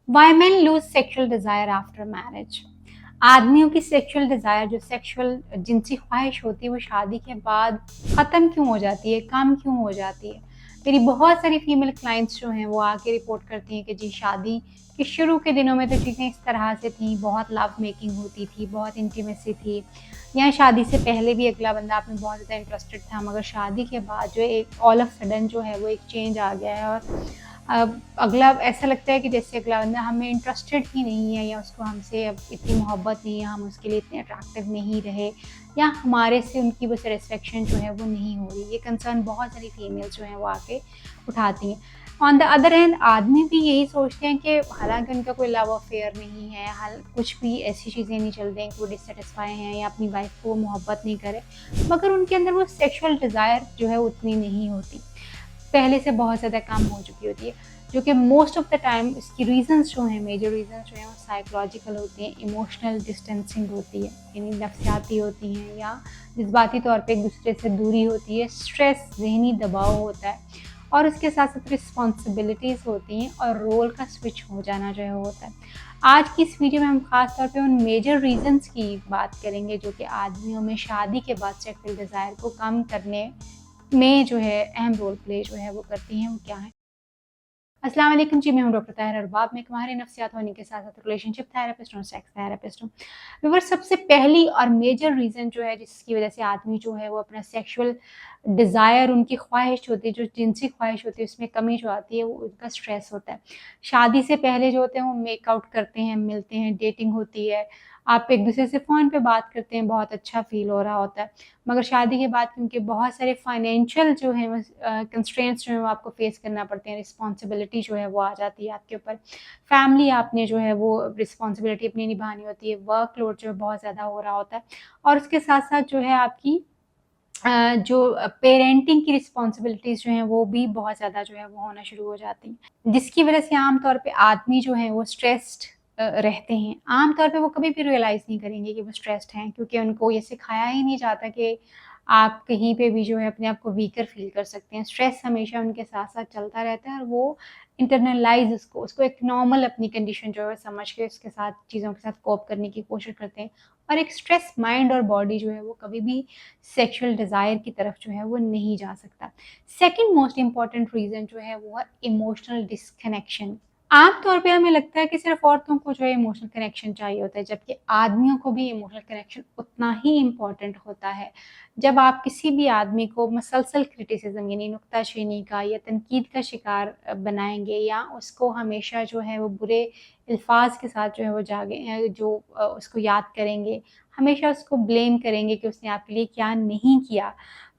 Y men lose sexual desire after marriage. आदमियों की sexual desire, जो सेक्सुअल जिनसी ख्वाहिश होती है, वो शादी के बाद ख़त्म क्यों हो जाती है, कम क्यों हो जाती है। मेरी बहुत सारी फीमेल क्लाइंट्स जो हैं वो आके रिपोर्ट करती हैं कि जी शादी के शुरू के दिनों में तो चीज़ें इस तरह से थी, बहुत लव मेकिंग होती थी, बहुत इंटीमेसी थी, या शादी से पहले भी अगला बंदा आप में बहुत ज़्यादा इंटरेस्टेड था, मगर शादी के बाद जो एक ऑल ऑफ सडन जो है वो एक चेंज आ गया है, और अगला ऐसा लगता है कि जैसे अगला बंदा हमें इंटरेस्टेड ही नहीं है, या उसको हमसे अब इतनी मोहब्बत नहीं है, हम उसके लिए इतने अट्रैक्टिव नहीं रहे, या हमारे से उनकी वो सेटिस्फेक्शन जो है वो नहीं हो रही। ये कंसर्न बहुत सारी फीमेल्स जो हैं वो आके उठाती हैं। ऑन द अदर हैंड आदमी भी यही सोचते हैं कि हालांकि उनका कोई लव अफेयर नहीं है, हाल कुछ भी ऐसी चीज़ें नहीं चल रही हैं कि वो डिससेटिस्फाई हैं या अपनी वाइफ को मोहब्बत नहीं करे, मगर उनके अंदर वो सेक्सुअल डिज़ायर जो है उतनी नहीं होती, पहले से बहुत ज़्यादा कम हो चुकी होती है, जो कि मोस्ट ऑफ द टाइम इसकी रीजंस जो हैं, मेजर रीजंस जो हैं वो साइकोलॉजिकल होती हैं, इमोशनल डिस्टेंसिंग होती है, यानी नफ्सियाती होती हैं, या जज्बाती तौर पे एक दूसरे से दूरी होती है, स्ट्रेस, जहनी दबाव होता है, और उसके साथ साथ रिस्पॉन्सिबिलिटीज़ होती हैं, और रोल का स्विच हो जाना जो है होता है। आज की इस वीडियो में हम खास तौर पे उन मेजर रीजंस की बात करेंगे जो कि आदमियों में शादी के बाद सेक्सुअल डिज़ायर को कम करने में जो है अहम रोल प्ले जो है वो करती हैं, वो क्या है। अस्सलाम वालेकुम जी, मैं हूँ डॉक्टर ताहिरा अरबाब। मैं एक माहिर नफ्सियात होने के साथ-साथ रिलेशनशिप थेरेपिस्ट और सेक्स थेरेपिस्ट हूँ। व्यूअर्स, सबसे पहली और मेजर रीज़न जो है जिसकी वज़ह से आदमी जो है वो अपना सेक्सुअल डिज़ायर, उनकी ख्वाहिश होती है, जो जिनसी ख्वाहिश होती है उसमें कमी जो आती है वो उनका स्ट्रेस होता है। शादी से पहले जो होते हैं वो मेकआउट करते हैं, मिलते हैं, डेटिंग होती है, आप एक-दूसरे से फ़ोन पे बात करते हैं, बहुत अच्छा फ़ील हो रहा होता है। मगर शादी के बाद क्योंकि बहुत सारे फाइनेंशियल जो हैं कंस्ट्रेंट्स जो हैं वो आपको फेस करना पड़ते हैं, रिस्पॉन्सिबिलिटी जो है वो आ जाती है आपके ऊपर। फैमिली आपने जो है वो रिस्पॉन्सिबिलिटी अपनी निभानी होती है, वर्कलोड जो है बहुत ज़्यादा हो रहा होता है, और उसके साथ-साथ जो है आपकी जो पेरेंटिंग की रिस्पॉन्सिबिलिटीज़ जो हैं वो भी बहुत ज़्यादा जो है वो होना शुरू हो जाती हैं। जिसकी वज़ह से आम तौर पे आदमी जो हैं वो स्ट्रेस्ड रहते हैं। आम तौर पे वो कभी भी रियलाइज़ नहीं करेंगे कि वो स्ट्रेस्ड हैं, क्योंकि उनको ये सिखाया ही नहीं जाता कि आप कहीं पे भी जो है अपने आप को वीकर फ़ील कर सकते हैं। स्ट्रेस हमेशा उनके साथ-साथ चलता रहता है, और वो इंटरनलाइज़ उसको एक नॉर्मल अपनी कंडीशन जो है समझ के उसके साथ चीज़ों के साथ कोप करने की कोशिश करते हैं, और एक स्ट्रेस माइंड और बॉडी जो है वो कभी भी सेक्सुअल डिज़ायर की तरफ जो है वो नहीं जा सकता। सेकंड मोस्ट इम्पोर्टेंट रीज़न जो है वो है इमोशनल डिस्कनेक्शन। आम तौर पे हमें लगता है कि सिर्फ़ औरतों को जो है इमोशनल कनेक्शन चाहिए होता है, जबकि आदमियों को भी इमोशनल कनेक्शन उतना ही इम्पोर्टेंट होता है। जब आप किसी भी आदमी को मुसलसल क्रिटिसिज़्म यानी नुक्ताचीनी का या तनकीद का शिकार बनाएँगे, या उसको हमेशा जो है वो बुरे अल्फ़ाज़ के साथ जो है वो उसको याद करेंगे, हमेशा उसको ब्लेम करेंगे कि उसने आपके लिए क्या नहीं किया,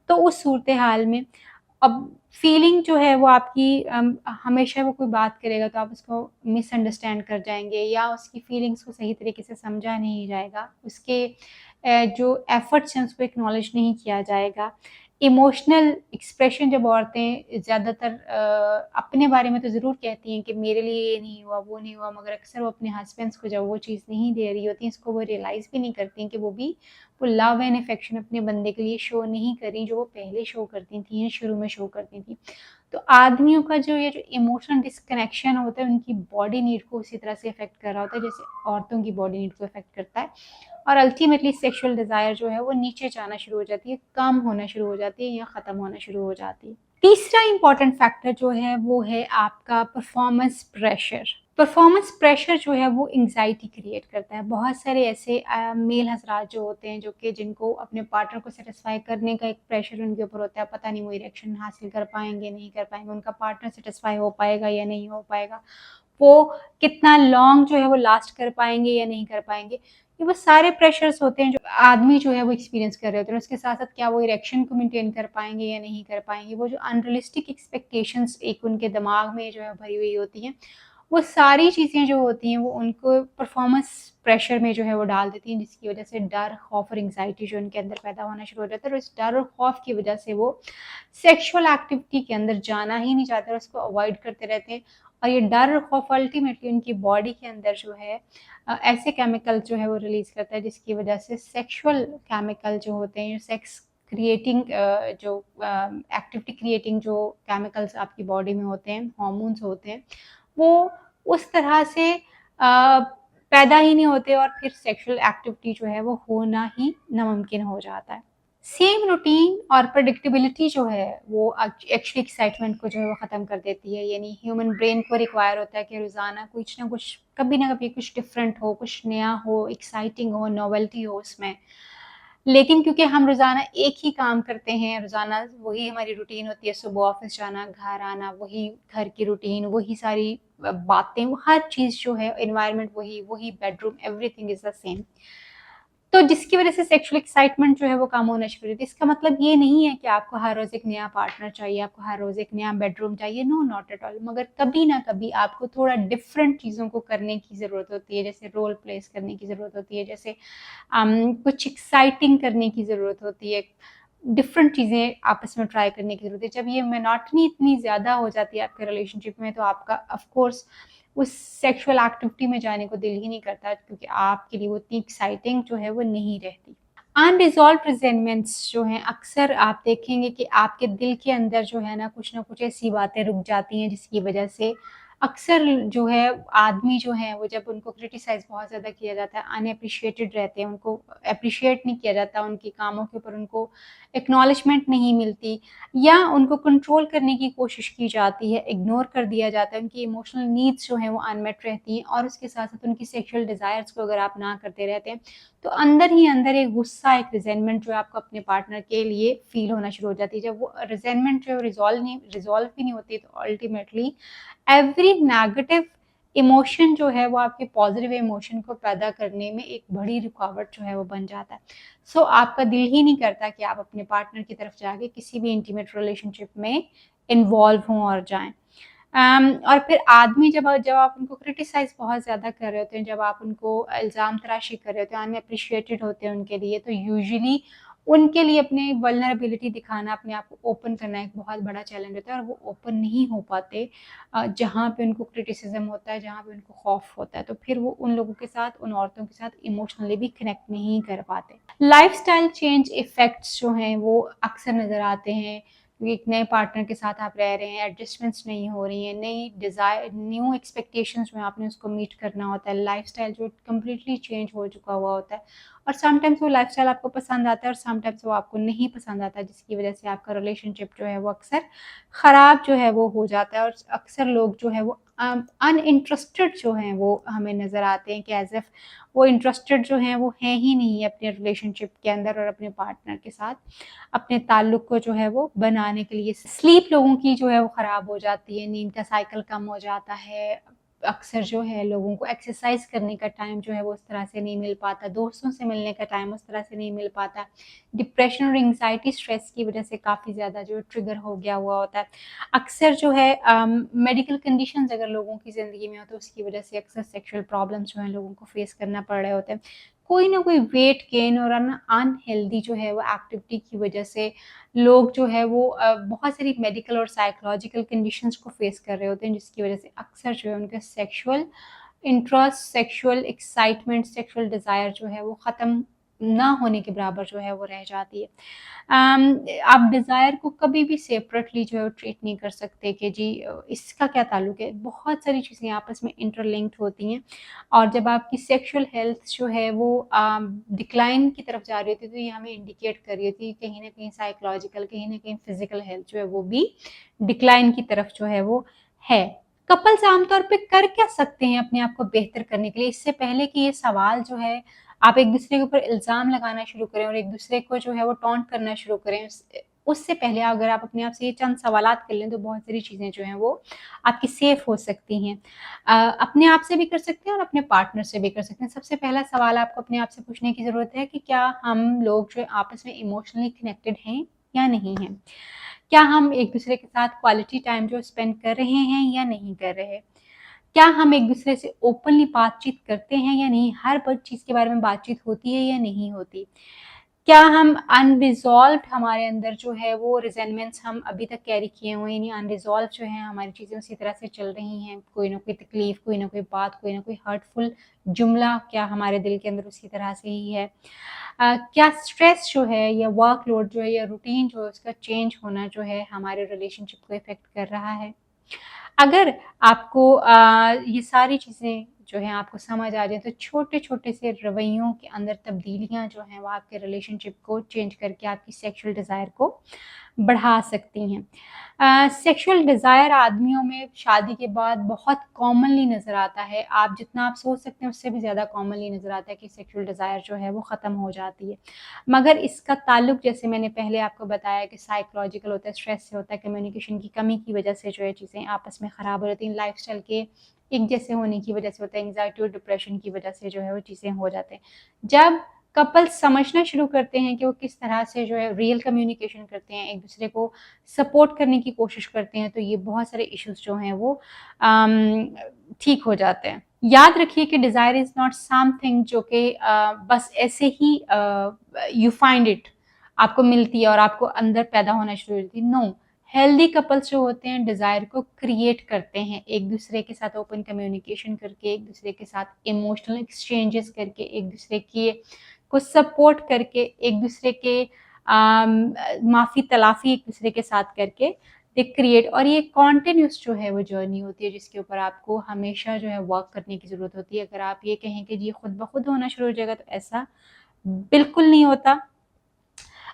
तो उस सूरत-ए-हाल में अब फीलिंग जो है वो आपकी हमेशा वो कोई बात करेगा तो आप उसको मिसअंडरस्टैंड कर जाएँगे, या उसकी फीलिंग्स को सही तरीके से समझा नहीं जाएगा। उसके जो एफ़र्ट्स हैं उसको एक्नॉलेज नहीं किया जाएगा। इमोशनल एक्सप्रेशन जब औरतें ज़्यादातर अपने बारे में तो ज़रूर कहती हैं कि मेरे लिए ये नहीं हुआ, वो नहीं हुआ, मगर अक्सर वो अपने हस्बैंड्स को जब वो चीज़ नहीं दे रही होती हैं, इसको वो रियलाइज़ भी नहीं करती हैं कि वो लव एंड अफेक्शन अपने बंदे के लिए शो नहीं कर रही, जो वो पहले शो करती थी, शुरू में शो करती थी। तो आदमियों का जो इमोशनल डिस्कनेक्शन होता है, उनकी बॉडी नीड को उसी तरह से इफ़ेक्ट कर रहा होता है, जैसे औरतों की बॉडी नीड को इफ़ेक्ट करता है, और अल्टीमेटली सेक्सुअल डिज़ायर जो है वो नीचे जाना शुरू हो जाती है, कम होना शुरू हो जाती है, या ख़त्म होना शुरू हो जाती है। तीसरा इम्पोर्टेंट फैक्टर जो है वो है आपका परफॉर्मेंस प्रेशर। परफॉर्मेंस प्रेशर जो है वो एंग्ज़ायटी क्रिएट करता है। बहुत सारे ऐसे मेल हज़रात जो होते हैं, जो कि जिनको अपने पार्टनर को सैटिस्फाई करने का एक प्रेशर उनके ऊपर होता है, पता नहीं वो इरेक्शन हासिल कर पाएँगे, नहीं कर पाएँगे, उनका पार्टनर सैटिस्फाई हो पाएगा या नहीं हो पाएगा, वो कितना लॉन्ग जो है वो लास्ट कर पाएँगे या नहीं कर पाएँगे। ये वो सारे प्रेशर्स होते हैं जो आदमी जो है वो एक्सपीरियंस कर रहे होते हैं। उसके साथ-साथ क्या वो इरेक्शन को मेंटेन कर पाएँगे या नहीं कर पाएँगे। वो जो अनरियलिस्टिक एक्सपेक्टेशंस एक उनके दिमाग में जो है भरी हुई होती हैं, वो सारी चीज़ें जो होती हैं वो उनको परफॉर्मेंस प्रेशर में जो है वो डाल देती हैं, जिसकी वज़ह से डर, खौफ और एंग्ज़ायटी जो उनके अंदर पैदा होना शुरू हो जाता है, और इस डर और खौफ की वज़ह से वो सेक्सुअल एक्टिविटी के अंदर जाना ही नहीं चाहते और उसको अवॉइड करते रहते हैं। और ये डर और खौफ अल्टीमेटली उनकी बॉडी के अंदर जो है ऐसे केमिकल जो है वो रिलीज़ करता है, जिसकी वज़ह से सेक्सुअल केमिकल जो होते हैं, सेक्स क्रिएटिंग एक्टिविटी क्रिएटिंग जो केमिकल्स आपकी बॉडी में होते हैं, हार्मोन्स होते हैं, वो उस तरह से पैदा ही नहीं होते और फिर सेक्सुअल एक्टिविटी जो है वो होना ही नामुमकिन हो जाता है। सेम रूटीन और प्रेडिक्टेबिलिटी जो है वो एक्चुअली एक्साइटमेंट को जो है वो ख़त्म कर देती है। यानी ह्यूमन ब्रेन को रिक्वायर होता है कि रोज़ाना कुछ ना कुछ, कभी ना कभी कुछ डिफरेंट हो, कुछ नया हो, एक्साइटिंग हो, नोवेल्टी हो उसमें। लेकिन क्योंकि हम रोज़ाना एक ही काम करते हैं, रोज़ाना वही हमारी रूटीन होती है, सुबह ऑफ़िस जाना, घर आना, वही घर की रूटीन, वही सारी बातें, वो हर चीज़ जो है, एनवायरनमेंट वही, वही bedroom, everything is the same. तो जिसकी वज़ह से सेक्सुअल एक्साइटमेंट जो है वो कम होना शुरू हुई थी। इसका मतलब ये नहीं है कि आपको हर रोज़ एक नया पार्टनर चाहिए, आपको हर रोज़ एक नया बेडरूम चाहिए, नो नॉट एट ऑल। मगर कभी ना कभी आपको थोड़ा डिफरेंट चीज़ों को करने की ज़रूरत होती है, जैसे रोल प्लेस करने की ज़रूरत होती है, जैसे कुछ एक्साइटिंग करने की ज़रूरत होती है, डिफरेंट चीज़ें आपस में ट्राई करने की ज़रूरत है। जब ये मोनोटनी इतनी ज़्यादा हो जाती है आपके रिलेशनशिप में, तो आपका ऑफ कोर्स उस सेक्सुअल एक्टिविटी में जाने को दिल ही नहीं करता, क्योंकि आपके लिए वो इतनी एक्साइटिंग जो है वो नहीं रहती। अनरिज़ॉल्व्ड रिज़ेंटमेंट्स जो हैं, अक्सर आप देखेंगे कि आपके दिल के अंदर जो है ना कुछ ऐसी बातें रुक जाती हैं, जिसकी वजह से अक्सर जो है आदमी जो हैं वो, जब उनको क्रिटिसाइज़ बहुत ज़्यादा किया जाता है, अनएप्रिशिएटेड रहते हैं, उनको एप्रिशिएट नहीं किया जाता, उनके कामों के ऊपर उनको एक्नॉलेजमेंट नहीं मिलती, या उनको कंट्रोल करने की कोशिश की जाती है, इग्नोर कर दिया जाता है, उनकी इमोशनल नीड्स जो हैं वो अनमेट रहती हैं, और उसके साथ-साथ उनकी सेक्सुअल डिज़ायर्स को अगर आप ना करते रहते हैं, तो अंदर ही अंदर एक गुस्सा, एक रिज़ेंटमेंट जो है आपको अपने पार्टनर के लिए फ़ील होना शुरू हो जाती है। जब वो रिज़ेंटमेंट जो है रिज़ॉल्व ही नहीं होती, तो अल्टीमेटली एवरी नेगेटिव इमोशन जो है वो आपके पॉज़िटिव इमोशन को पैदा करने में एक बड़ी रुकावट जो है वो बन जाता है। सो आपका दिल ही नहीं करता कि आप अपने पार्टनर की तरफ जाके किसी भी इंटीमेट रिलेशनशिप में इन्वॉल्व हों और जाएँ। और फिर आदमी जब आप उनको क्रिटिसाइज़ बहुत ज़्यादा कर रहे होते हैं, जब आप उनको इल्ज़ाम तराशी कर रहे होते हैं, अनएप्रिशिएटेड होते हैं उनके लिए, तो यूजुअली उनके लिए अपनी वल्नरेबिलिटी दिखाना, अपने आप को ओपन करना एक बहुत बड़ा चैलेंज होता है, और वो ओपन नहीं हो पाते जहाँ पे उनको क्रिटिसिज़्म होता है, जहाँ पे उनको खौफ होता है, तो फिर वो उन लोगों के साथ, उन औरतों के साथ इमोशनली भी कनेक्ट नहीं कर पाते। लाइफ़स्टाइल चेंज इफ़ेक्ट्स जो हैं वो अक्सर नज़र आते हैं, क्योंकि एक नए पार्टनर के साथ आप रह रहे हैं, एडजस्टमेंट्स नहीं हो रही हैं, नई डिज़ायर, न्यू एक्सपेक्टेशंस में आपने उसको मीट करना होता है, लाइफ़स्टाइल जो कंप्लीटली चेंज हो चुका हुआ होता है, और समटाइम्स वो लाइफ़स्टाइल आपको पसंद आता है और समटाइम्स वो आपको नहीं पसंद आता, जिसकी वजह से आपका रिलेशनशिप जो है वो अक्सर ख़राब जो है वो हो जाता है, और अक्सर लोग जो है वो अनइंटरेस्टेड जो हैं वो हमें नज़र आते हैं, कि एज़ इफ़ वो इंटरेस्टेड जो हैं वो हैं ही नहीं है अपने रिलेशनशिप के अंदर और अपने पार्टनर के साथ, अपने ताल्लुक को जो है वो बनाने के लिए। स्लीप लोगों की जो है वो ख़राब हो जाती है, नींद का साइकिल कम हो जाता है। अक्सर जो है लोगों को एक्सरसाइज़ करने का टाइम जो है वो उस तरह से नहीं मिल पाता, दोस्तों से मिलने का टाइम उस तरह से नहीं मिल पाता। डिप्रेशन और एंग्ज़ायटी, स्ट्रेस की वज़ह से काफ़ी ज़्यादा जो ट्रिगर हो गया हुआ होता है। अक्सर जो है मेडिकल कंडीशंस अगर लोगों की ज़िंदगी में हो, तो उसकी वज़ह से अक्सर सेक्सुअल प्रॉब्लम्स जो हैं लोगों को फ़ेस करना पड़ रहे होते हैं। कोई ना कोई वेट गेन और अनहेल्दी जो है वो एक्टिविटी की वज़ह से लोग जो है वो बहुत सारी मेडिकल और साइकोलॉजिकल कंडीशंस को फेस कर रहे होते हैं, जिसकी वजह से अक्सर जो है उनका sexual interest, sexual excitement, sexual desire जो है वो ख़त्म ना होने के बराबर जो है वो रह जाती है। आप डिज़ायर को कभी भी सेपरेटली जो है वो ट्रीट नहीं कर सकते कि जी इसका क्या ताल्लुक है। बहुत सारी चीज़ें आपस में इंटरलिंक्ड होती हैं, और जब आपकी सेक्सुअल हेल्थ जो है वो डिक्लाइन की तरफ जा रही होती है, तो ये हमें इंडिकेट कर रही होती है कहीं न कहीं साइकोलॉजिकल, कहीं न कहीं फिज़िकल हेल्थ जो है वो भी डिक्लाइन की तरफ जो है वो है। कपल्स आमतौर पे कर क्या सकते हैं अपने आप को बेहतर करने के लिए? इससे पहले कि ये सवाल जो है आप एक-दूसरे के ऊपर इल्ज़ाम लगाना शुरू करें और एक-दूसरे को जो है वो टॉन्ट करना शुरू करें, उससे पहले अगर आप अपने आप से ये चंद सवालात कर लें, तो बहुत सारी चीज़ें जो हैं वो आपकी सेफ़ हो सकती हैं। अपने आप से भी कर सकते हैं और अपने पार्टनर से भी कर सकते हैं। सबसे पहला सवाल आपको अपने आप से पूछने की ज़रूरत है कि क्या हम लोग जो है आपस में इमोशनली कनेक्टेड हैं या नहीं हैं? क्या हम एक-दूसरे के साथ क्वालिटी टाइम जो स्पेंड कर रहे हैं या नहीं कर रहे? क्या हम एक-दूसरे से ओपनली बातचीत करते हैं या नहीं? हर चीज़ के बारे में बातचीत होती है या नहीं होती? क्या हम अनरिज़ॉल्व्ड, हमारे अंदर जो है वो रिज़ेंटमेंट्स हम अभी तक कैरी किए हुए हैं, यानी अनरिज़ॉल्व जो है हमारी चीज़ें उसी तरह से चल रही हैं, कोई ना कोई तकलीफ़, कोई ना कोई बात, कोई ना कोई हर्टफुल जुमला क्या हमारे दिल के अंदर उसी तरह से ही है। क्या स्ट्रेस जो है या वर्कलोड जो है या रूटीन जो है उसका चेंज होना जो है हमारे रिलेशनशिप को इफ़ेक्ट कर रहा है? अगर आपको ये सारी चीज़ें जो हैं आपको समझ आ जाए, तो छोटे-छोटे से रवैयों के अंदर तब्दीलियाँ जो हैं वो आपके रिलेशनशिप को चेंज करके आपकी सेक्सुअल डिज़ायर को बढ़ा सकती हैं। सेक्सुअल डिज़ायर आदमियों में शादी के बाद बहुत कॉमनली नज़र आता है। आप जितना आप सोच सकते हैं उससे भी ज़्यादा कॉमनली नज़र आता है कि सेक्सुअल डिज़ायर जो है वो ख़त्म हो जाती है। मगर इसका ताल्लुक, जैसे मैंने पहले आपको बताया, कि साइकोलॉजिकल होता है, स्ट्रेस से होता है, कम्युनिकेशन की कमी की वजह से जो है चीज़ें आपस में ख़राब हो जाती हैं, लाइफ़स्टाइल के एक जैसे होने की वजह से होता है, एंग्ज़ायटी और डिप्रेशन की वजह से जो है वो चीज़ें हो जाते हैं। जब कपल्स समझना शुरू करते हैं कि वो किस तरह से जो है रियल कम्युनिकेशन करते हैं, एक दूसरे को सपोर्ट करने की कोशिश करते हैं, तो ये बहुत सारे इश्यूज़ जो हैं वो ठीक हो जाते हैं। याद रखिए कि डिज़ायर इज़ नॉट समथिंग जो कि बस ऐसे ही यू फाइंड इट, आपको मिलती है और आपको अंदर पैदा होना शुरू हो जाती है। नो, हेल्दी कपल्स जो होते हैं डिज़ायर को क्रिएट करते हैं, एक दूसरे के साथ ओपन कम्युनिकेशन करके, एक दूसरे के साथ इमोशनल एक्सचेंजेस करके, एक दूसरे की को सपोर्ट करके, एक दूसरे के माफ़ी तलाफ़ी एक दूसरे के साथ करके दे क्रिएट। और ये कॉन्टिन्यूस जो है वो जर्नी होती है जिसके ऊपर आपको हमेशा जो है वर्क करने की ज़रूरत होती है। अगर आप ये कहें कि जी खुद ब खुद होना शुरू हो जाएगा, तो ऐसा बिल्कुल नहीं होता।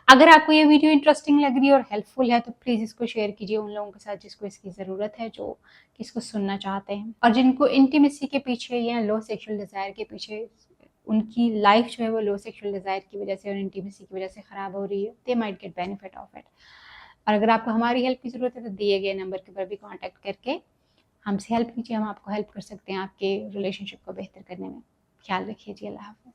अगर आपको ये वीडियो इंटरेस्टिंग लग रही है और हेल्पफुल है, तो प्लीज़ इसको शेयर कीजिए उन लोगों के साथ जिसको इसकी ज़रूरत है, जो इसको सुनना चाहते हैं। और जिनको इंटीमेसी के पीछे या लो सेक्सुअल डिज़ायर के पीछे उनकी लाइफ़ जो है वो लो सेक्सुअल डिज़ायर की वज़ह से और इंटीमेसी की वज़ह से ख़राब हो रही है, they might get benefit of it. और अगर आपको हमारी हेल्प की ज़रूरत है, तो दिए गए नंबर के ऊपर भी कॉन्टैक्ट करके हमसे हेल्प कीजिए, हम आपको हेल्प कर सकते हैं आपके रिलेशनशिप को बेहतर करने में। ख्याल रखिए जी, अल्लाह हाफ़िज़।